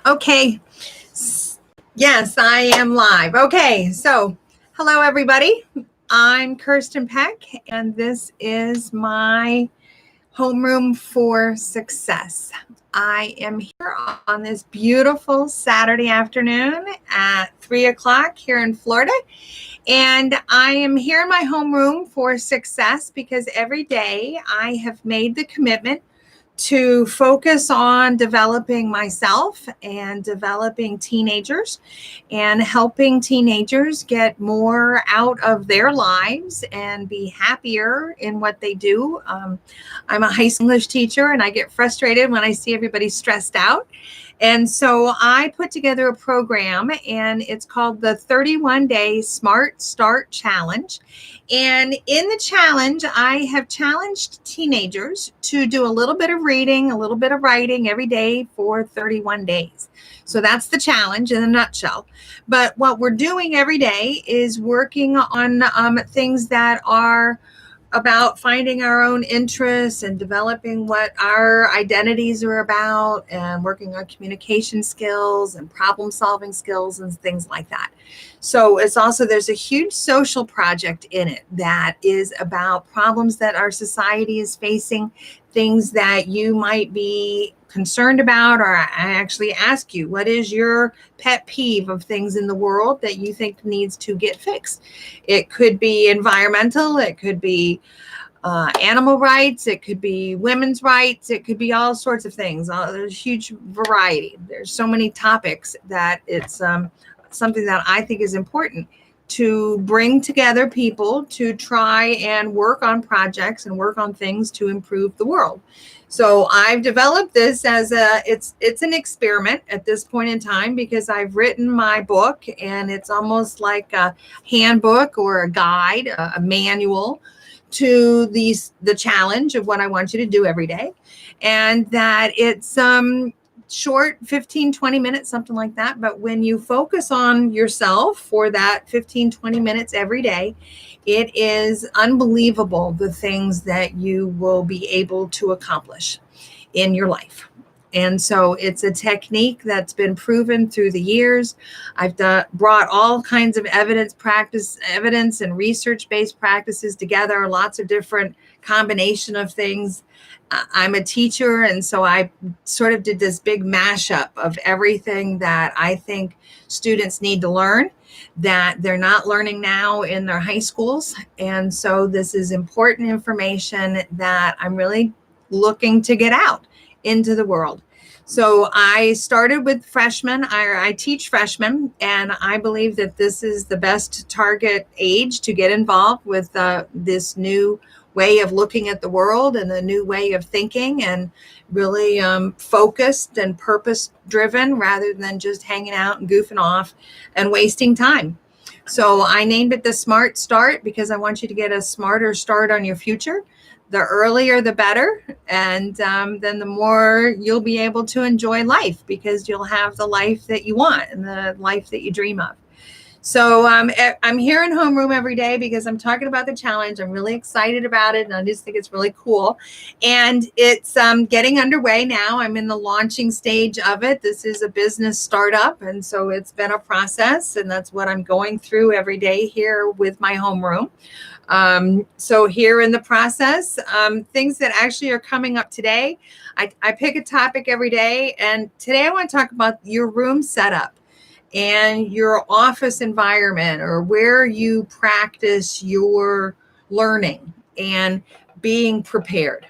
Okay. Yes, I am live. Okay. So, hello, everybody. I'm Kirsten Peck, and this is my homeroom for success. I am here on this beautiful Saturday afternoon at 3 o'clock here in Florida. And I am here in my homeroom for success because every day I have made the commitment to focus on developing myself and developing teenagers and helping teenagers get more out of their lives and be happier in what they do. I'm a high school English teacher and I get frustrated when I see everybody stressed out. And so I put together a program and it's called the 31-Day Smart Start Challenge. And in the challenge, I have challenged teenagers to do a little bit of reading, a little bit of writing every day for 31 days. So that's the challenge in a nutshell. But what we're doing every day is working on things that are about finding our own interests and developing what our identities are about and working on communication skills and problem solving skills and things like that. So it's also, there's a huge social project in it that is about problems that our society is facing, things that you might be concerned about, or I actually ask you, what is your pet peeve of things in the world that you think needs to get fixed? It could be environmental, it could be animal rights, it could be women's rights, it could be all sorts of things. There's a huge variety. There's so many topics that it's something that I think is important to bring together people to try and work on projects and work on things to improve the world. So I've developed this as it's an experiment at this point in time because I've written my book and it's almost like a handbook or a guide, a manual to the challenge of what I want you to do every day. And that it's short, 15, 20 minutes, something like that. But when you focus on yourself for that 15, 20 minutes every day, it is unbelievable the things that you will be able to accomplish in your life. And so it's a technique that's been proven through the years. I've brought all kinds of evidence and research-based practices together, lots of different combination of things. I'm a teacher, and so I sort of did this big mashup of everything that I think students need to learn that they're not learning now in their high schools. And so this is important information that I'm really looking to get out into the world. So I started with freshmen. I teach freshmen, and I believe that this is the best target age to get involved with this new way of looking at the world and a new way of thinking, and really focused and purpose driven rather than just hanging out and goofing off and wasting time. So I named it the Smart Start because I want you to get a smarter start on your future. The earlier, the better. And then the more you'll be able to enjoy life because you'll have the life that you want and the life that you dream of. So I'm here in homeroom every day because I'm talking about the challenge. I'm really excited about it. And I just think it's really cool. And it's getting underway now. I'm in the launching stage of it. This is a business startup. And so it's been a process. And that's what I'm going through every day here with my homeroom. So here in the process, things that actually are coming up today, I pick a topic every day. And today I want to talk about your room setup and your office environment, or where you practice your learning and being prepared.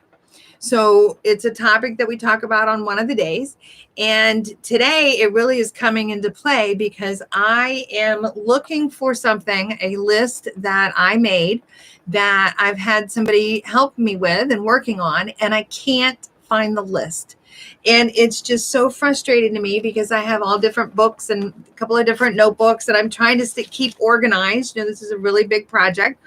So it's a topic that we talk about on one of the days. And today it really is coming into play because I am looking for something, a list that I made that I've had somebody help me with and working on, and I can't find the list. And it's just so frustrating to me because I have all different books and a couple of different notebooks, and I'm trying to keep organized. You know, this is a really big project,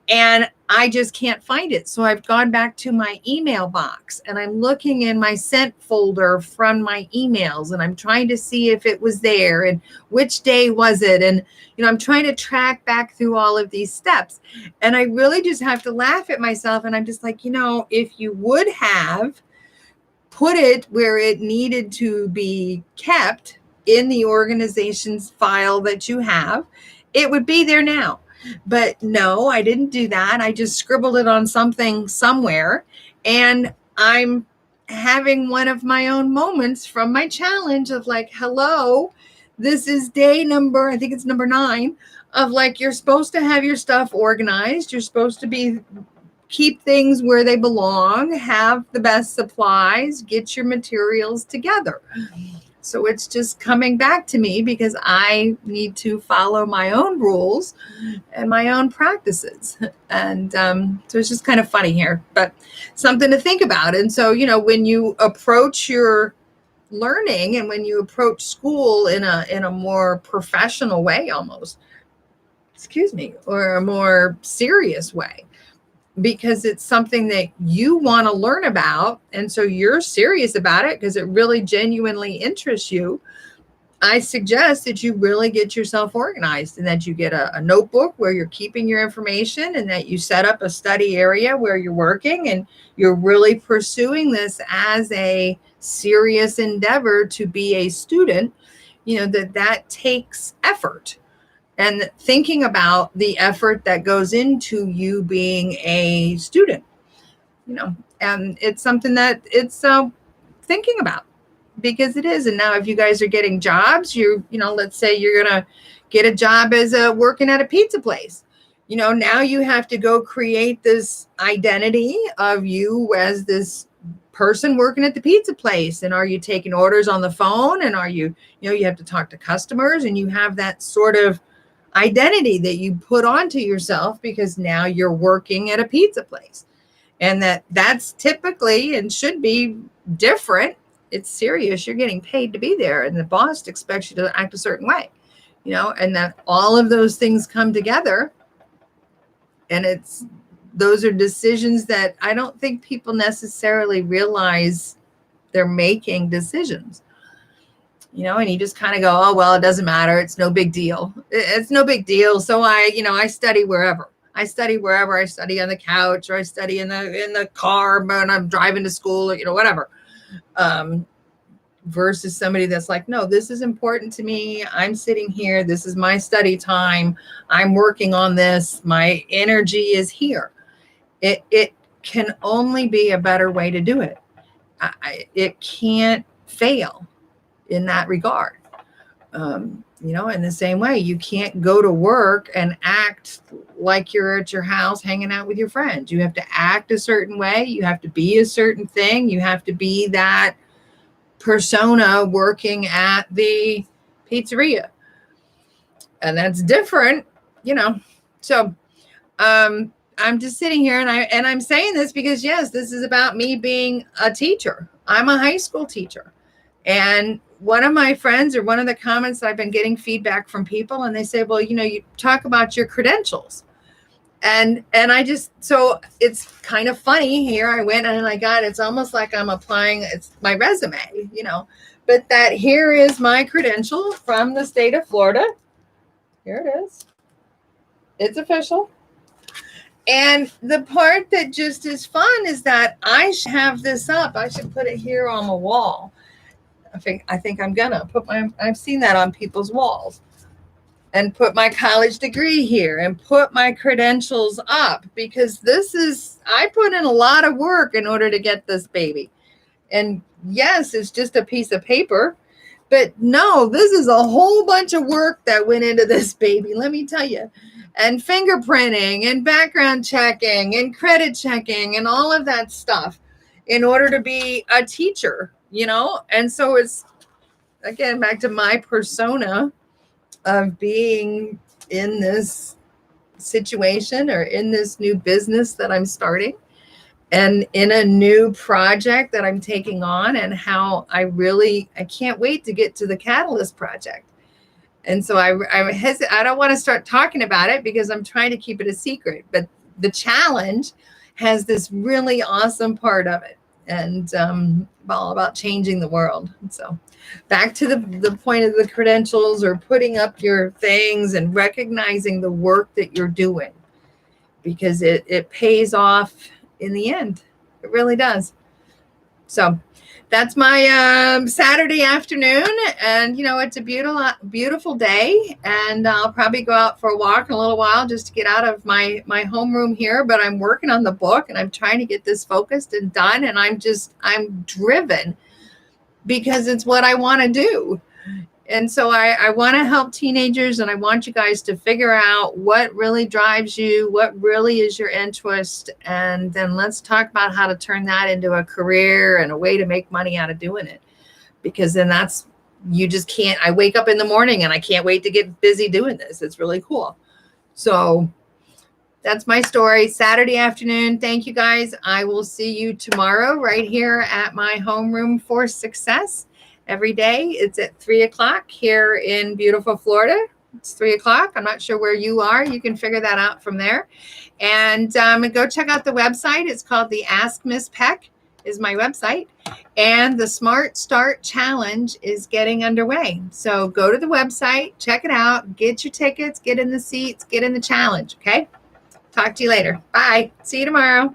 and I just can't find it. So I've gone back to my email box and I'm looking in my sent folder from my emails, and I'm trying to see if it was there and which day was it. And, you know, I'm trying to track back through all of these steps, and I really just have to laugh at myself. And I'm just like, you know, if you would have put it where it needed to be kept in the organization's file that you have, it would be there now. But no, I didn't do that. I just scribbled it on something somewhere. And I'm having one of my own moments from my challenge of like, hello, this is day number, I think it's number 9, of like, you're supposed to have your stuff organized. You're supposed to keep things where they belong, have the best supplies, get your materials together. So it's just coming back to me because I need to follow my own rules and my own practices. And so it's just kind of funny here, but something to think about. And so, when you approach your learning and when you approach school in a more professional way, almost, or a more serious way, because it's something that you want to learn about. And so you're serious about it because it really genuinely interests you. I suggest that you really get yourself organized and that you get a notebook where you're keeping your information and that you set up a study area where you're working and you're really pursuing this as a serious endeavor to be a student, that takes effort. And thinking about the effort that goes into you being a student, and it's something that it's thinking about, because it is. And now if you guys are getting jobs, let's say you're going to get a job as working at a pizza place, now you have to go create this identity of you as this person working at the pizza place. And are you taking orders on the phone? And are you, you have to talk to customers, and you have that sort of identity that you put onto yourself because now you're working at a pizza place. And that's typically and should be different. It's serious. You're getting paid to be there, and the boss expects you to act a certain way, and that all of those things come together. And those are decisions that I don't think people necessarily realize they're making decisions. And you just kind of go, oh, well, it doesn't matter. It's no big deal. It's no big deal. So I study wherever. I study wherever. I study on the couch, or I study in the car when I'm driving to school, or whatever. Versus somebody that's like, no, this is important to me. I'm sitting here. This is my study time. I'm working on this. My energy is here. It can only be a better way to do it. It can't fail in that regard. In the same way, you can't go to work and act like you're at your house hanging out with your friends. You have to act a certain way. You have to be a certain thing. You have to be that persona working at the pizzeria. And that's different, So I'm just sitting here and I'm saying this because, yes, this is about me being a teacher. I'm a high school teacher. And one of my friends, or one of the comments I've been getting feedback from people, and they say, well, you talk about your credentials. And so it's kind of funny here. I went and it's almost like I'm applying, it's my resume, but that here is my credential from the state of Florida. Here it is. It's official. And the part that just is fun is that I should have this up. I should put it here on the wall. I think I'm gonna I've seen that on people's walls, and put my college degree here and put my credentials up, because I put in a lot of work in order to get this baby. And yes, it's just a piece of paper, but no, this is a whole bunch of work that went into this baby, let me tell you. And fingerprinting and background checking and credit checking and all of that stuff in order to be a teacher, And so it's, again, back to my persona of being in this situation or in this new business that I'm starting and in a new project that I'm taking on, and how I can't wait to get to the Catalyst project. And so I don't want to start talking about it because I'm trying to keep it a secret, but the challenge has this really awesome part of it, and all about changing the world. And so back to the point of the credentials, or putting up your things and recognizing the work that you're doing, because it pays off in the end. It really does. So that's my Saturday afternoon, and it's a beautiful day, and I'll probably go out for a walk in a little while just to get out of my homeroom here. But I'm working on the book, and I'm trying to get this focused and done, and I'm driven because it's what I want to do. And so I want to help teenagers, and I want you guys to figure out what really drives you, what really is your interest, and then let's talk about how to turn that into a career and a way to make money out of doing it. Because then you just can't. I wake up in the morning and I can't wait to get busy doing this. It's really cool. So that's my story. Saturday afternoon. Thank you guys. I will see you tomorrow right here at my homeroom for success. Every day it's at 3:00 here in beautiful Florida. It's 3:00. I'm not sure where you are. You can figure that out from there. And go check out the website. It's called the Ask Miss Peck is my website. And the Smart Start Challenge is getting underway. So go to the website, check it out, get your tickets, get in the seats, get in the challenge. Okay. Talk to you later. Bye. See you tomorrow.